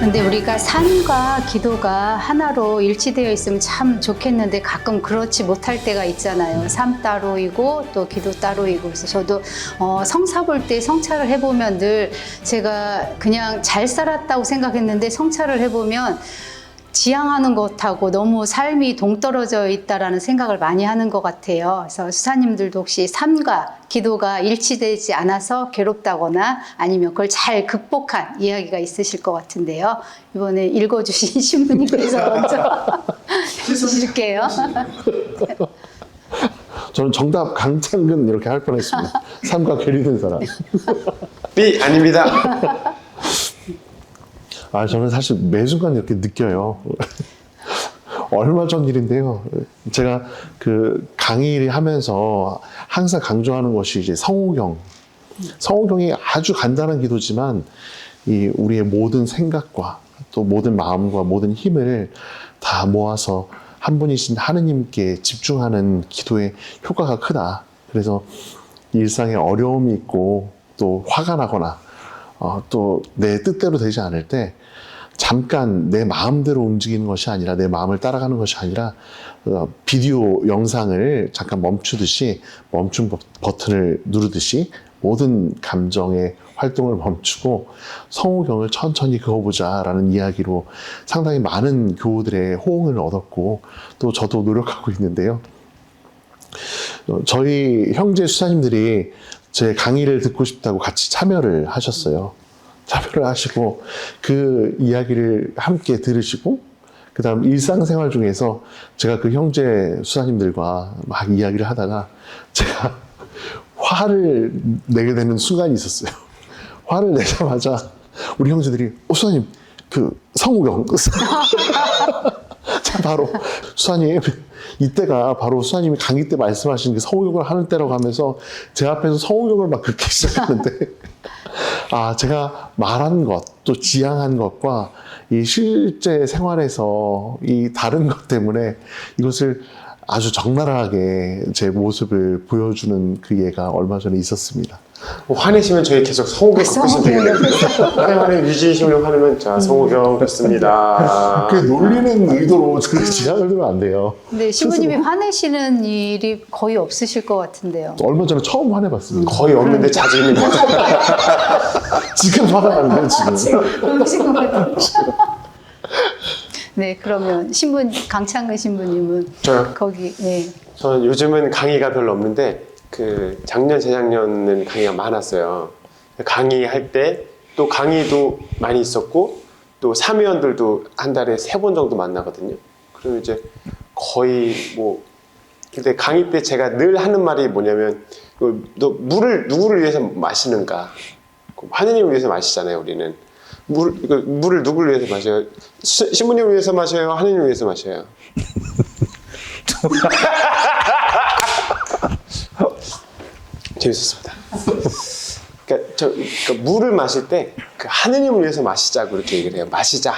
근데 우리가 삶과 기도가 하나로 일치되어 있으면 참 좋겠는데 가끔 그렇지 못할 때가 있잖아요. 삶 따로이고 또 기도 따로이고. 그래서 저도 성사 볼 때 성찰을 해보면 늘 제가 그냥 잘 살았다고 생각했는데 성찰을 해보면 지향하는 것하고 너무 삶이 동떨어져 있다라는 생각을 많이 하는 것 같아요. 그래서 수사님들도 혹시 삶과 기도가 일치되지 않아서 괴롭다거나 아니면 그걸 잘 극복한 이야기가 있으실 것 같은데요. 이번에 읽어주신 신부님께서 먼저 해주실게요. 저는 정답 강창근 이렇게 할 뻔했습니다. 삶과 괴리된 사람. B 아닙니다. 저는 사실 매 순간 이렇게 느껴요. 얼마 전 일인데요. 제가 그 강의를 하면서 항상 강조하는 것이 이제 성호경. 성호경이 아주 간단한 기도지만 이 우리의 모든 생각과 또 모든 마음과 모든 힘을 다 모아서 한 분이신 하느님께 집중하는 기도의 효과가 크다. 그래서 일상에 어려움이 있고 또 화가 나거나 또 내 뜻대로 되지 않을 때 잠깐 내 마음대로 움직이는 것이 아니라 내 마음을 따라가는 것이 아니라 비디오 영상을 잠깐 멈추듯이 멈춤 버튼을 누르듯이 모든 감정의 활동을 멈추고 성호경을 천천히 그어보자 라는 이야기로 상당히 많은 교우들의 호응을 얻었고 또 저도 노력하고 있는데요. 저희 형제 수사님들이 제 강의를 듣고 싶다고 같이 참여를 하셨어요. 참여를 하시고 그 이야기를 함께 들으시고 그 다음 일상생활 중에서 제가 그 형제 수사님들과 막 이야기를 하다가 제가 화를 내게 되는 순간이 있었어요. 화를 내자마자 우리 형제들이 수사님 그 성우경 바로 수사님 이때가 바로 수사님이 강의 때 말씀하신 그 성우경을 하는 때라고 하면서 제 앞에서 성우경을 막 그렇게 시작했는데 제가 말한 것, 또 지향한 것과 이 실제 생활에서 이 다른 것 때문에 이것을 아주 적나라하게 제 모습을 보여주는 그 예가 얼마 전에 있었습니다. 화내시면 저희 계속 성우경 바꾸시면 되겠네요. 화내면 유지심을 화내면 자 성우경 됐습니다. 그 놀리는 의도로 그 지향을 두면 안 돼요. 근데 신부님이 화내시는 일이 거의 없으실 것 같은데요. 얼마 전에 처음 화내봤습니다. 거의 없는데 자주 있는 것 같아요. 지금 화가 나는데 지금. 그러신 것 같아요. 네, 그러면 강창근 신부님은 저요? 거기, 네. 저는 요즘은 강의가 별로 없는데 그 작년, 재작년은 강의가 많았어요. 강의할 때 또 강의도 많이 있었고 또 사무원들도 한 달에 3번 정도 만나거든요. 그럼 이제 거의 근데 강의 때 제가 늘 하는 말이 뭐냐면 너 물을 누구를 위해서 마시는가? 하느님을 위해서 마시잖아요, 우리는. 물을 누구를 위해서 마셔요? 신부님을 위해서 마셔요? 하느님을 위해서 마셔요? 재밌었습니다. 그러니까 물을 마실 때 그 하느님을 위해서 마시자고 이렇게 얘기를 해요. 마시자.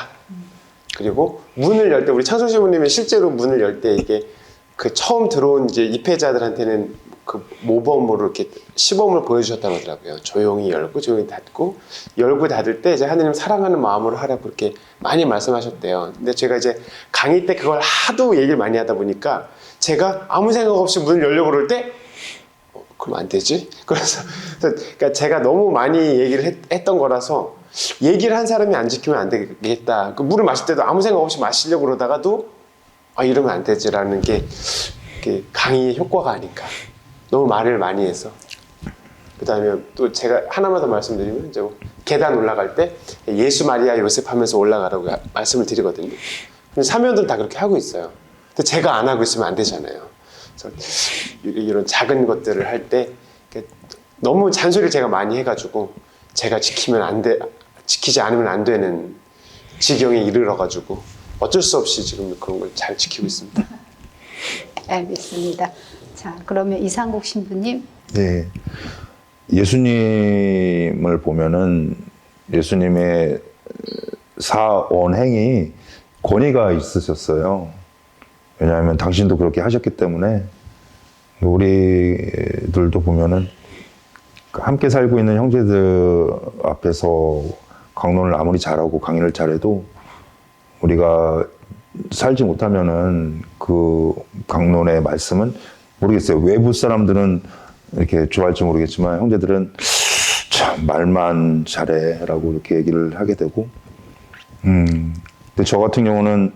그리고 문을 열 때 우리 창성 신부님이 실제로 문을 열 때 이게 그 처음 들어온 이제 입회자들한테는 그 모범으로 이렇게 시범을 보여주셨다고 하더라고요. 조용히 열고 조용히 닫고 열고 닫을 때 이제 하느님 사랑하는 마음으로 하라고 그렇게 많이 말씀하셨대요. 근데 제가 이제 강의 때 그걸 하도 얘기를 많이 하다 보니까 제가 아무 생각 없이 문을 열려고 그럴 때 그럼 안 되지? 그래서 그러니까 제가 너무 많이 얘기를 했던 거라서 얘기를 한 사람이 안 지키면 안 되겠다. 그 물을 마실 때도 아무 생각 없이 마시려고 그러다가도 이러면 안 되지라는 게 강의의 효과가 아닐까. 너무 말을 많이 해서. 그 다음에 또 제가 하나만 더 말씀드리면 이제 계단 올라갈 때 예수 마리아 요셉 하면서 올라가라고 말씀을 드리거든요. 근데 사모님들 다 그렇게 하고 있어요. 근데 제가 안 하고 있으면 안 되잖아요. 그래서 이런 작은 것들을 할 때 너무 잔소리를 제가 많이 해가지고 제가 지키지 않으면 안 되는 지경에 이르러가지고 어쩔 수 없이 지금 그런 걸 잘 지키고 있습니다. 알겠습니다. 자, 그러면 이상국 신부님. 네. 예수님을 보면은 예수님의 사원행이 권위가 있으셨어요. 왜냐하면 당신도 그렇게 하셨기 때문에 우리들도 보면은 함께 살고 있는 형제들 앞에서 강론을 아무리 잘하고 강의를 잘해도 우리가 살지 못하면은 그 강론의 말씀은 모르겠어요. 외부 사람들은 이렇게 좋아할지 모르겠지만 형제들은 참 말만 잘해라고 이렇게 얘기를 하게 되고, 근데 저 같은 경우는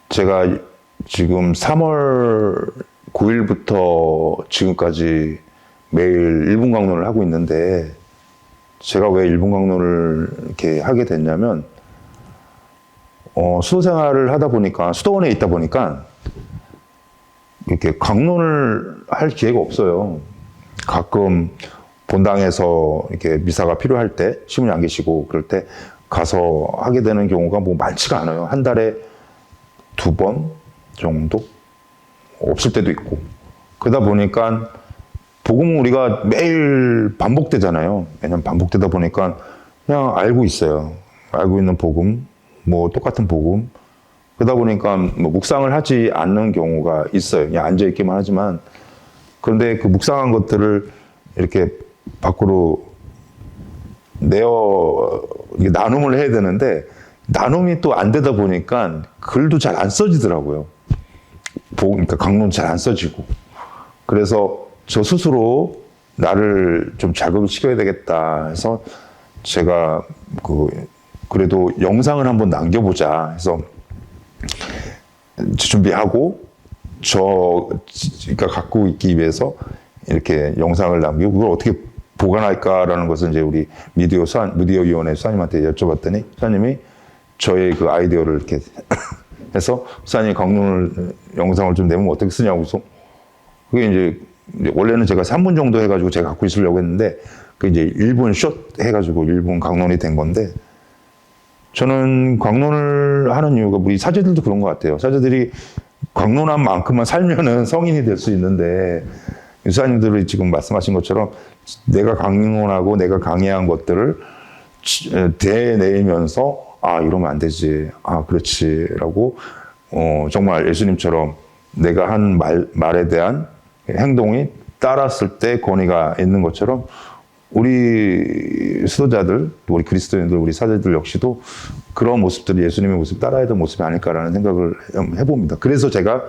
제가 지금 3월 9일부터 지금까지 매일 1분 강론을 하고 있는데, 제가 왜 1분 강론을 이렇게 하게 됐냐면, 수도 생활을 하다 보니까, 수도원에 있다 보니까, 이렇게 강론을 할 기회가 없어요. 가끔 본당에서 이렇게 미사가 필요할 때, 시문이 안 계시고 그럴 때 가서 하게 되는 경우가 뭐 많지가 않아요. 한 달에 2번 정도? 없을 때도 있고. 그러다 보니까 복음은 우리가 매일 반복되잖아요. 왜냐면 반복되다 보니까 그냥 알고 있어요. 알고 있는 복음, 뭐 똑같은 복음. 그러다 보니까 뭐 묵상을 하지 않는 경우가 있어요. 그냥 앉아있기만 하지만. 그런데 그 묵상한 것들을 이렇게 밖으로 이게 나눔을 해야 되는데, 나눔이 또 안 되다 보니까 글도 잘 안 써지더라고요. 그러니까 강론 잘 안 써지고. 그래서 저 스스로 나를 좀 자극을 시켜야 되겠다 해서 제가 그래도 영상을 한번 남겨보자 해서 준비하고, 제가 갖고 있기 위해서 이렇게 영상을 남기고, 그걸 어떻게 보관할까라는 것을 이제 우리 미디어위원회 수사님한테 여쭤봤더니, 수사님이 저의 그 아이디어를 이렇게 해서, 수사님 강론을 영상을 좀 내면 어떻게 쓰냐고 해서, 그게 이제 원래는 제가 3분 정도 해가지고 제가 갖고 있으려고 했는데, 그 이제 1분 숏 해가지고 1분 강론이 된 건데, 저는 강론을 하는 이유가, 우리 사제들도 그런 것 같아요. 사제들이 강론한 만큼만 살면은 성인이 될 수 있는데, 유사님들이 지금 말씀하신 것처럼 내가 강론하고 내가 강의한 것들을 대내면서, 아, 이러면 안 되지. 아, 그렇지. 라고, 정말 예수님처럼 내가 한 말에 대한 행동이 따랐을 때 권위가 있는 것처럼, 우리 수도자들, 우리 그리스도인들, 우리 사제들 역시도 그런 모습들이 예수님의 모습 따라야 될 모습이 아닐까라는 생각을 해봅니다. 그래서 제가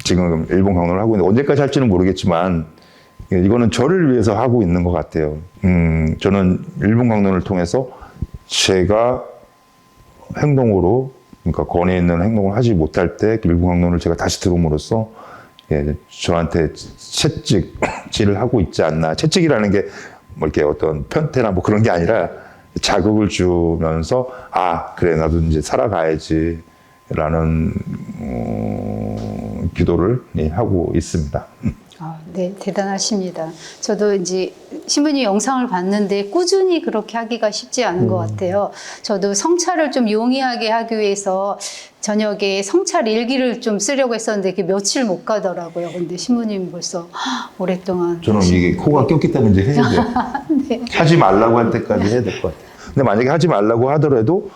지금 일본 강론을 하고 있는데, 언제까지 할지는 모르겠지만 이거는 저를 위해서 하고 있는 것 같아요. 저는 일본 강론을 통해서 제가 행동으로, 그러니까 권위 있는 행동을 하지 못할 때 일본 강론을 제가 다시 들음으로써, 저한테 채찍질을 하고 있지 않나. 채찍이라는 게 뭐 이렇게 어떤 편태나 뭐 그런 게 아니라 자극을 주면서, 아, 그래, 나도 이제 살아가야지 라는 기도를 하고 있습니다. 네, 대단하십니다. 저도 이제 신부님 영상을 봤는데 꾸준히 그렇게 하기가 쉽지 않은 것 같아요. 저도 성찰을 좀 용이하게 하기 위해서 저녁에 성찰 일기를 좀 쓰려고 했었는데 그게 며칠 못 가더라고요. 근데 신부님 벌써 오랫동안. 저는 이게 코가 꼈기 때문에 이제 해야 돼요. 네. 하지 말라고 할 때까지 해야 될 것 같아요. 근데 만약에 하지 말라고 하더라도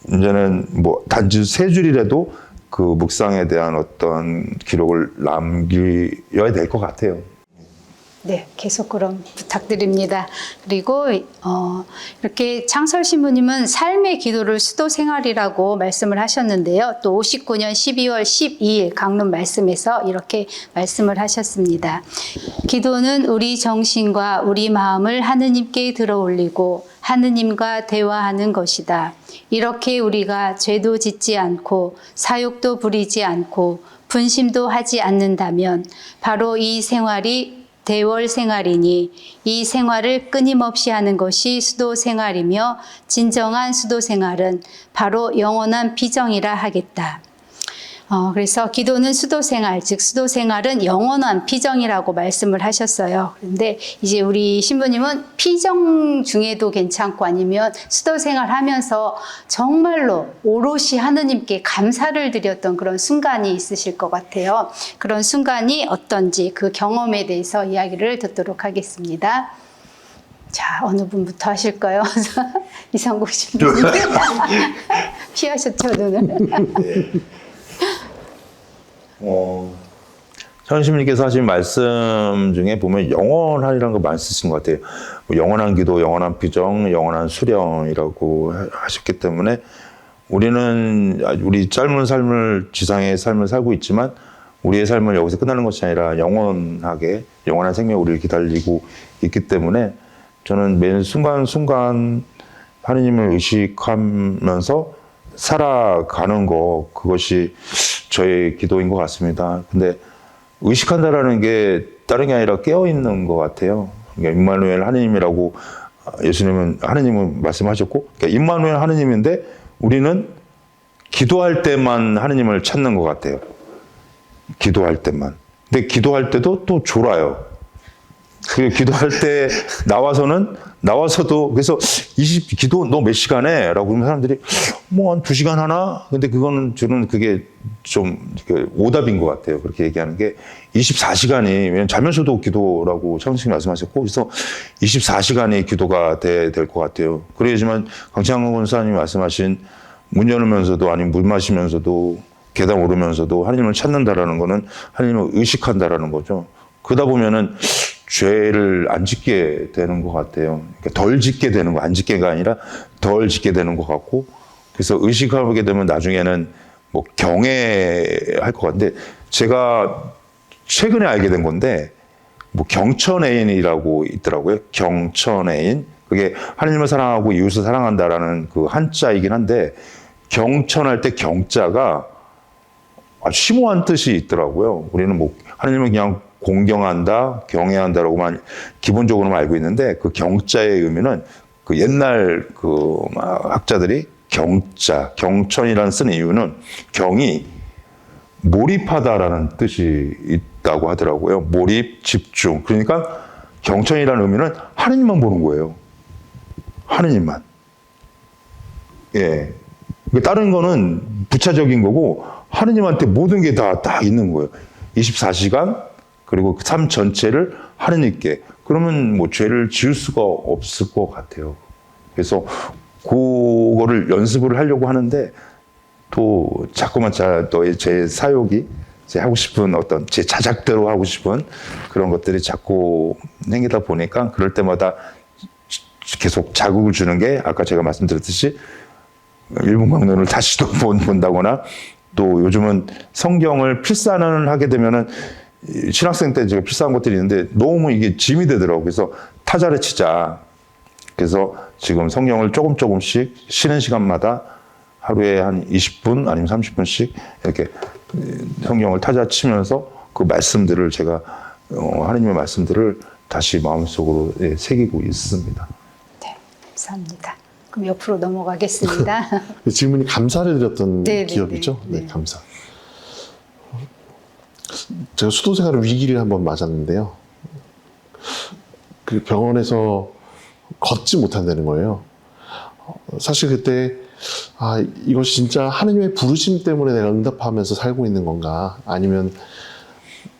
이제는 뭐 단지 3줄이라도 그 묵상에 대한 어떤 기록을 남겨야 될 것 같아요. 네, 계속 그럼 부탁드립니다. 그리고 이렇게 창설 신부님은 삶의 기도를 수도 생활이라고 말씀을 하셨는데요. 또 59년 12월 12일 강론 말씀에서 이렇게 말씀을 하셨습니다. 기도는 우리 정신과 우리 마음을 하느님께 들어올리고 하느님과 대화하는 것이다. 이렇게 우리가 죄도 짓지 않고 사욕도 부리지 않고 분심도 하지 않는다면 바로 이 생활이 대월 생활이니 이 생활을 끊임없이 하는 것이 수도 생활이며 진정한 수도 생활은 바로 영원한 피정이라 하겠다. 그래서 기도는 수도 생활, 즉 수도 생활은 영원한 피정이라고 말씀을 하셨어요. 그런데 이제 우리 신부님은 피정 중에도 괜찮고 아니면 수도 생활 하면서 정말로 오롯이 하느님께 감사를 드렸던 그런 순간이 있으실 것 같아요. 그런 순간이 어떤지 그 경험에 대해서 이야기를 듣도록 하겠습니다. 자, 어느 분부터 하실까요? 이상국 신부님. 피하셨죠, 눈을. 천신님께서 하신 말씀 중에 보면 영원하리라는 거 많이 쓰신 것 같아요. 뭐 영원한 기도, 영원한 비정, 영원한 수령이라고 하셨기 때문에 우리는 우리 짧은 삶을, 지상의 삶을 살고 있지만 우리의 삶은 여기서 끝나는 것이 아니라 영원하게, 영원한 생명이 우리를 기다리고 있기 때문에 저는 매 순간순간 하느님을 의식하면서 살아가는 거, 그것이 저의 기도인 것 같습니다. 근데 의식한다라는 게 다른 게 아니라 깨어있는 것 같아요. 그러니까 임마누엘 하느님이라고 예수님은, 하느님은 말씀하셨고, 그러니까 임마누엘 하느님인데 우리는 기도할 때만 하느님을 찾는 것 같아요. 기도할 때만. 근데 기도할 때도 또 졸아요. 그 기도할 때 나와서도 그래서 기도 너 몇 시간 해? 라고 그러면 사람들이 뭐 한 2시간 하나? 근데 그거는 저는 그게 좀 오답인 것 같아요. 그렇게 얘기하는 게 24시간이, 왜냐면 자면서도 기도라고 창승이 말씀하셨고, 그래서 24시간이 기도가 될 것 같아요. 그래야지만 강창근 권사님이 말씀하신 문 열으면서도 아니면 물 마시면서도 계단 오르면서도 하나님을 찾는다라는 거는 하나님을 의식한다라는 거죠. 그러다 보면은 죄를 안 짓게 되는 것 같아요. 그러니까 덜 짓게 되는 거, 안 짓게가 아니라 덜 짓게 되는 것 같고, 그래서 의식하게 되면 나중에는 뭐 경외할 것 같은데, 제가 최근에 알게 된 건데, 뭐 경천애인이라고 있더라고요. 경천애인. 그게 하나님을 사랑하고 이웃을 사랑한다라는 그 한자이긴 한데, 경천할 때 경자가 아주 심오한 뜻이 있더라고요. 우리는 뭐 하나님을 그냥 공경한다, 경외한다라고만 기본적으로만 알고 있는데, 그 경자의 의미는 그 옛날 그 학자들이 경천이라는 쓴 이유는 경이 몰입하다라는 뜻이 있다고 하더라고요. 몰입, 집중. 그러니까 경천이라는 의미는 하느님만 보는 거예요. 하느님만. 예. 다른 거는 부차적인 거고, 하느님한테 모든 게 다 있는 거예요. 24시간, 그리고 삶 전체를 하느님께. 그러면 뭐 죄를 지을 수가 없을 것 같아요. 그래서 그거를 연습을 하려고 하는데, 또 자꾸만 제 사욕이, 제 하고 싶은 어떤 제 자작대로 하고 싶은 그런 것들이 자꾸 생기다 보니까, 그럴 때마다 계속 자극을 주는 게, 아까 제가 말씀드렸듯이 일본 강론을 다시 또 본다거나, 또 요즘은 성경을 필사를 하게 되면은, 신학생 때 제가 필사한 것들이 있는데 너무 이게 짐이 되더라고요. 그래서 타자를 치자. 그래서 지금 성경을 조금씩 쉬는 시간마다 하루에 한 20분 아니면 30분씩 이렇게 성경을 타자 치면서 그 말씀들을 제가 하나님의 말씀들을 다시 마음속으로 새기고 있습니다. 네, 감사합니다. 그럼 옆으로 넘어가겠습니다. 질문이 감사를 드렸던 네, 기억이죠? 네. 네, 감사. 제가 수도 생활 위기를 한번 맞았는데요. 그 병원에서 걷지 못한다는 거예요. 사실 그때 이것이 진짜 하느님의 부르심 때문에 내가 응답하면서 살고 있는 건가, 아니면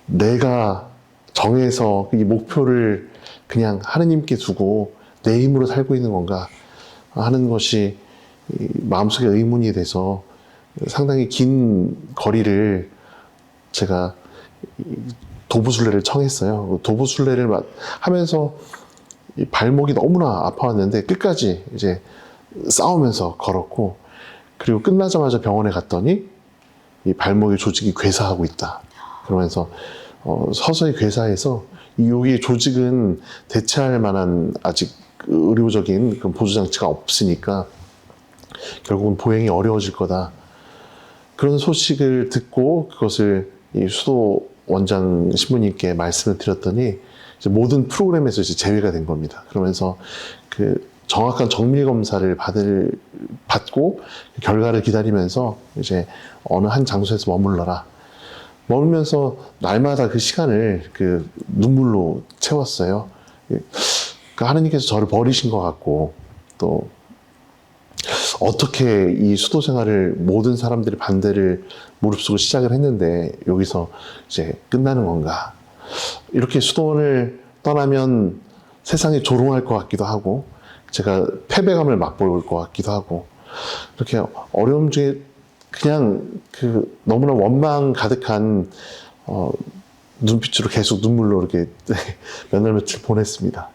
내가 정해서 이 목표를 그냥 하느님께 두고 내 힘으로 살고 있는 건가 하는 것이 마음속에 의문이 돼서 상당히 긴 거리를 제가 도부순례를 청했어요. 도부순례를 하면서 발목이 너무나 아파왔는데 끝까지 이제 싸우면서 걸었고, 그리고 끝나자마자 병원에 갔더니 이 발목의 조직이 괴사하고 있다. 그러면서 서서히 괴사해서 여기 조직은 대체할 만한 아직 의료적인 보조장치가 없으니까 결국은 보행이 어려워질 거다. 그런 소식을 듣고 그것을 이 수도 원장 신부님께 말씀을 드렸더니 이제 모든 프로그램에서 이제 제외가 된 겁니다. 그러면서 그 정확한 정밀 검사를 받고 결과를 기다리면서 이제 어느 한 장소에서 머물러라. 머물면서 날마다 그 시간을 그 눈물로 채웠어요. 그러니까 하느님께서 저를 버리신 것 같고, 또 어떻게 이 수도 생활을 모든 사람들이 반대를 무릅쓰고 시작을 했는데 여기서 이제 끝나는 건가. 이렇게 수도원을 떠나면 세상이 조롱할 것 같기도 하고, 제가 패배감을 맛볼 것 같기도 하고, 이렇게 어려움 중에 그냥 그 너무나 원망 가득한 눈빛으로 계속 눈물로 이렇게 몇 날 며칠 보냈습니다.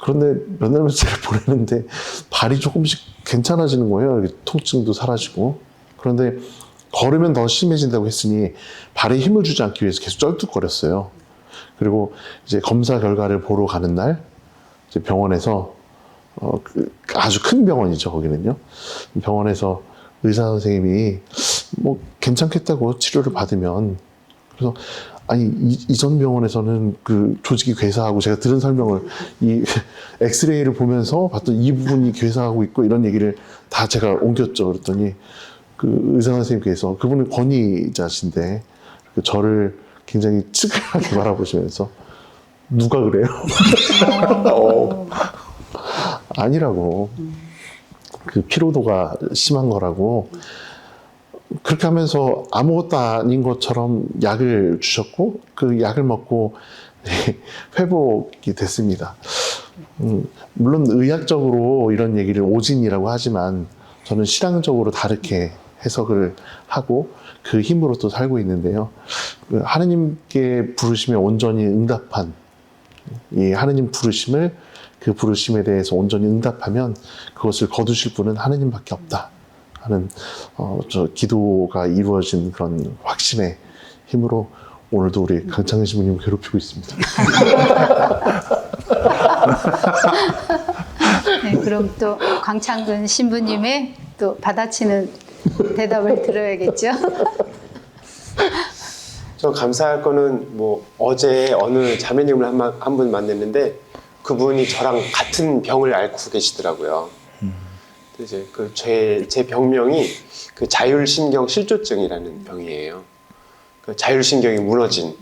그런데 몇 날 며칠을 보내는데 발이 조금씩 괜찮아지는 거예요. 이렇게 통증도 사라지고. 그런데 걸으면 더 심해진다고 했으니 발에 힘을 주지 않기 위해서 계속 쩔뚝거렸어요. 그리고 이제 검사 결과를 보러 가는 날 이제 병원에서 아주 큰 병원이죠, 거기는요. 병원에서 의사 선생님이 뭐 괜찮겠다고 치료를 받으면, 그래서 아니 이전 병원에서는 그 조직이 괴사하고, 제가 들은 설명을 이 엑스레이를 보면서 봤던 이 부분이 괴사하고 있고 이런 얘기를 다 제가 옮겼죠. 그랬더니 그 의사 선생님께서, 그분은 권위자신데 저를 굉장히 측은하게 바라보시면서 누가 그래요? 아니라고. 그 피로도가 심한 거라고. 그렇게 하면서 아무것도 아닌 것처럼 약을 주셨고, 그 약을 먹고 회복이 됐습니다. 물론 의학적으로 이런 얘기를 오진이라고 하지만 저는 신앙적으로 다르게 해석을 하고 그 힘으로 또 살고 있는데요. 하느님께 부르심에 온전히 응답한, 이 하느님 부르심을, 그 부르심에 대해서 온전히 응답하면 그것을 거두실 분은 하느님밖에 없다 하는 저 기도가 이루어진 그런 확신의 힘으로 오늘도 우리 강창근 신부님을 괴롭히고 있습니다. 네, 그럼 또 강창근 신부님의 또 받아치는 대답을 들어야겠죠. 저 감사할 거는 뭐 어제 어느 자매님을 한 분 만났는데 그분이 저랑 같은 병을 앓고 계시더라고요. 이제 그 제 병명이 그 자율신경 실조증이라는 병이에요. 그 자율신경이 무너진.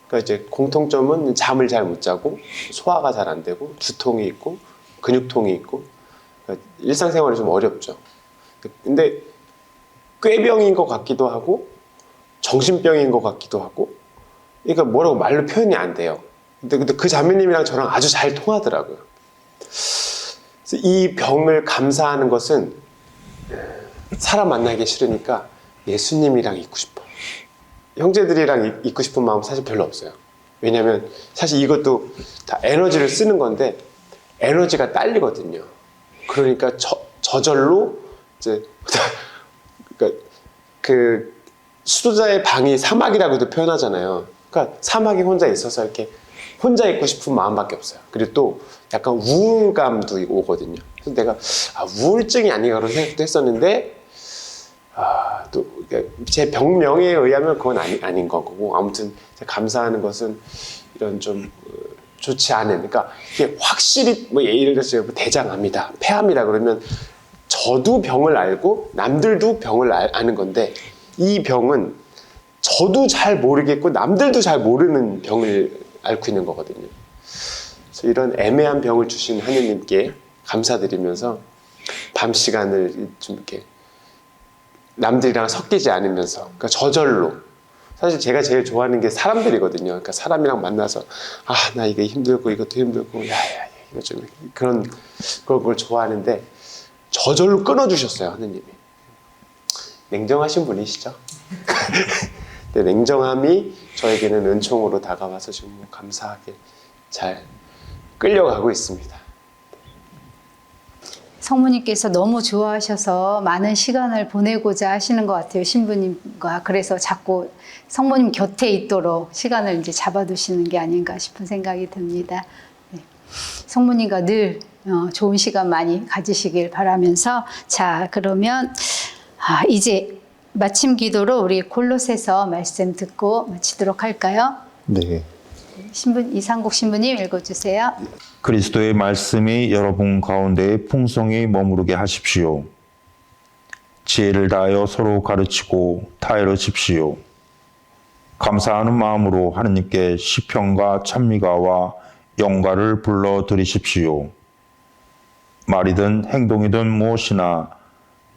그러니까 이제 공통점은 잠을 잘 못 자고 소화가 잘 안 되고 두통이 있고 근육통이 있고, 그러니까 일상생활이 좀 어렵죠. 근데 꾀병인 것 같기도 하고 정신병인 것 같기도 하고, 그러니까 뭐라고 말로 표현이 안 돼요. 근데 그 자매님이랑 저랑 아주 잘 통하더라고요. 그래서 이 병을 감사하는 것은 사람 만나기 싫으니까 예수님이랑 있고 싶어. 형제들이랑 있고 싶은 마음 사실 별로 없어요. 왜냐하면 사실 이것도 다 에너지를 쓰는 건데 에너지가 딸리거든요. 그러니까 저절로 이제 그러니까 그 수도자의 방이 사막이라고도 표현하잖아요. 그러니까 사막에 혼자 있어서 이렇게 혼자 있고 싶은 마음밖에 없어요. 그리고 또 약간 우울감도 오거든요. 그래서 내가 우울증이 아닌가 그런 생각도 했었는데 또 제 병명에 의하면 그건 아닌 거고, 아무튼 감사하는 것은 이런 좀 좋지 않은, 그러니까 이게 확실히 뭐 예를 들어서 대장암이다, 폐암이다 그러면 저도 병을 알고 남들도 병을 아는 건데, 이 병은 저도 잘 모르겠고 남들도 잘 모르는 병을 앓고 있는 거거든요. 그래서 이런 애매한 병을 주신 하느님께 감사드리면서 밤 시간을 좀 이렇게 남들이랑 섞이지 않으면서, 그러니까 저절로, 사실 제가 제일 좋아하는 게 사람들이거든요. 그러니까 사람이랑 만나서 나 이게 힘들고 이것도 힘들고 야야 이거 좀 그런 걸 좋아하는데 저절로 끊어주셨어요, 하느님이. 냉정하신 분이시죠. 근데 냉정함이 저에게는 은총으로 다가와서 지금 감사하게 잘 끌려가고 있습니다. 성모님께서 너무 좋아하셔서 많은 시간을 보내고자 하시는 것 같아요, 신부님과. 그래서 자꾸 성모님 곁에 있도록 시간을 이제 잡아두시는 게 아닌가 싶은 생각이 듭니다. 네. 성모님과 늘 좋은 시간 많이 가지시길 바라면서, 자, 그러면 이제 마침 기도로 우리 골로새서 말씀 듣고 마치도록 할까요? 네. 이상국 신부님 읽어주세요. 그리스도의 말씀이 여러분 가운데 풍성히 머무르게 하십시오. 지혜를 다하여 서로 가르치고 타이르십시오. 감사하는 마음으로 하느님께 시편과 찬미가와 영가를 불러드리십시오. 말이든 행동이든 무엇이나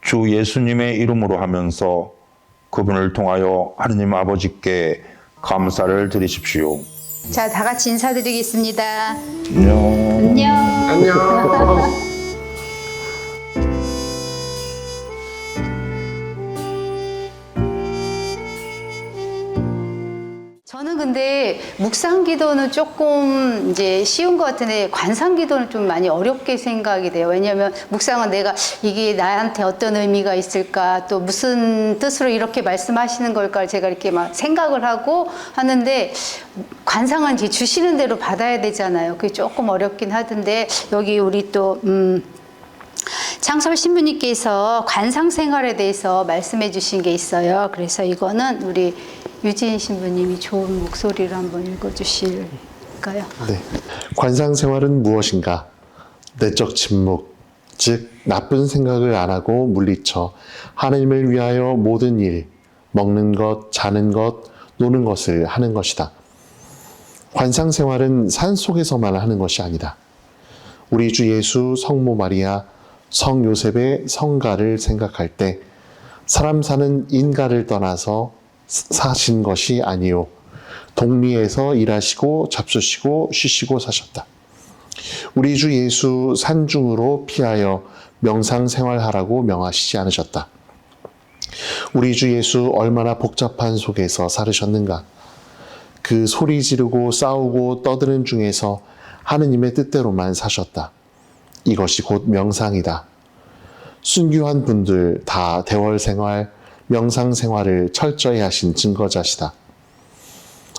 주 예수님의 이름으로 하면서 그분을 통하여 하느님 아버지께 감사를 드리십시오. 자, 다 같이 인사드리겠습니다. 안녕. 안녕. 저는 묵상 기도는 조금 이제 쉬운 것 같은데 관상 기도는 좀 많이 어렵게 생각이 돼요. 왜냐하면 묵상은 내가 이게 나한테 어떤 의미가 있을까, 또 무슨 뜻으로 이렇게 말씀하시는 걸까 제가 이렇게 막 생각을 하고 하는데, 관상은 이제 주시는 대로 받아야 되잖아요. 그게 조금 어렵긴 하던데, 여기 우리 또 창설 신부님께서 관상 생활에 대해서 말씀해 주신 게 있어요. 그래서 이거는 우리 유진 신부님이 좋은 목소리로 한번 읽어 주실까요? 네. 관상 생활은 무엇인가? 내적 침묵, 즉 나쁜 생각을 안 하고 물리쳐 하나님을 위하여 모든 일, 먹는 것, 자는 것, 노는 것을 하는 것이다. 관상 생활은 산 속에서만 하는 것이 아니다. 우리 주 예수, 성모 마리아, 성 요셉의 성가를 생각할 때 사람 사는 인가를 떠나서 사신 것이 아니요, 동리에서 일하시고 잡수시고 쉬시고 사셨다. 우리 주 예수 산중으로 피하여 명상생활하라고 명하시지 않으셨다. 우리 주 예수 얼마나 복잡한 속에서 살으셨는가. 그 소리 지르고 싸우고 떠드는 중에서 하느님의 뜻대로만 사셨다. 이것이 곧 명상이다. 순교한 분들 다 대월생활, 명상생활을 철저히 하신 증거자시다.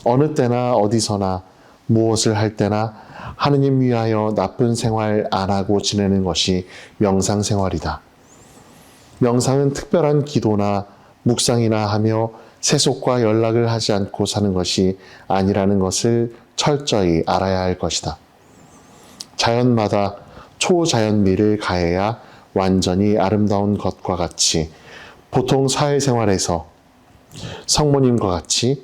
어느 때나 어디서나 무엇을 할 때나 하느님 위하여 나쁜 생활 안 하고 지내는 것이 명상생활이다. 명상은 특별한 기도나 묵상이나 하며 세속과 연락을 하지 않고 사는 것이 아니라는 것을 철저히 알아야 할 것이다. 자연마다 초자연미를 가해야 완전히 아름다운 것과 같이 보통 사회생활에서 성모님과 같이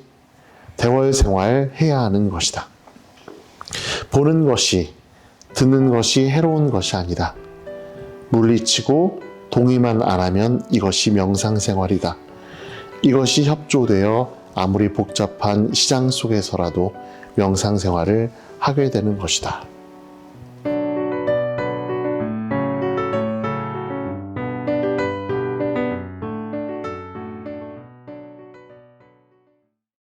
대월생활 해야 하는 것이다. 보는 것이, 듣는 것이 해로운 것이 아니다. 물리치고 동의만 안 하면 이것이 명상생활이다. 이것이 협조되어 아무리 복잡한 시장 속에서라도 명상생활을 하게 되는 것이다.